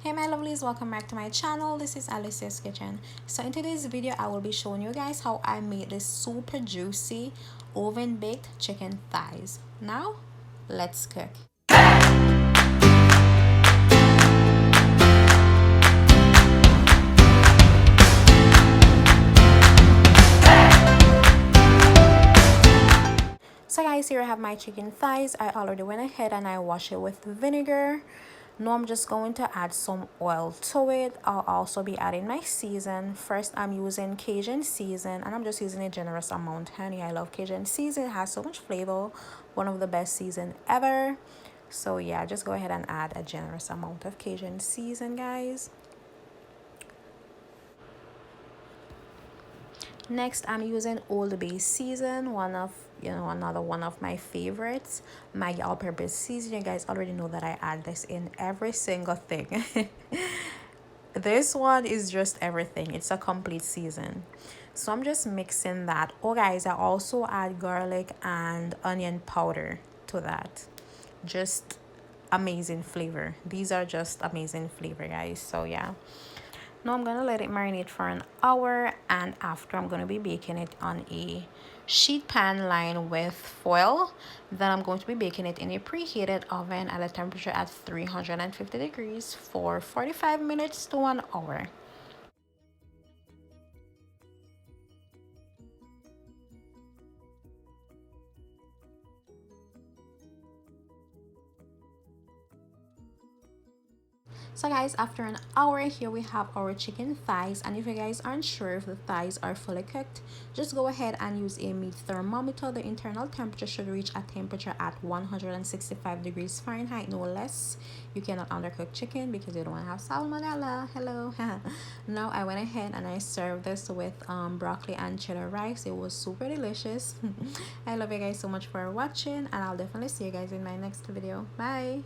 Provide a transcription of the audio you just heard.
Hey my lovelies, welcome back to my channel. This is Alicia's Kitchen. So in today's video I will be showing you guys how I made this super juicy oven baked chicken thighs. Now let's cook. So guys, here I have my chicken thighs. I already went ahead and I washed it with vinegar. Now I'm just going to add some oil to it. I'll also be adding my season. First I'm using Cajun season, and I'm just using a generous amount. Honey, I love Cajun season. It has so much flavor. One of the best season ever. So yeah, just go ahead and add a generous amount of Cajun season, guys. Next I'm using Old Bay season, another one of my favorites. My all-purpose season. You guys already know that I add this in every single thing. This one is just everything. It's a complete season. So I'm just mixing that. Oh guys, I also add garlic and onion powder to that. Just amazing flavor. These are just amazing flavor, guys. So yeah, now I'm gonna let it marinate for an hour, and after I'm gonna be baking it on a sheet pan lined with foil. Then I'm going to be baking it in a preheated oven at a temperature at 350 degrees for 45 minutes to 1 hour. So guys, after an hour, here we have our chicken thighs, and if you guys aren't sure if the thighs are fully cooked, just go ahead and use a meat thermometer. The internal temperature should reach a temperature at 165 degrees Fahrenheit, no less. You cannot undercook chicken because you don't want to have salmonella. Hello. Now I went ahead and I served this with broccoli and cheddar rice. It was super delicious. I love you guys so much for watching, and I'll definitely see you guys in my next video. Bye.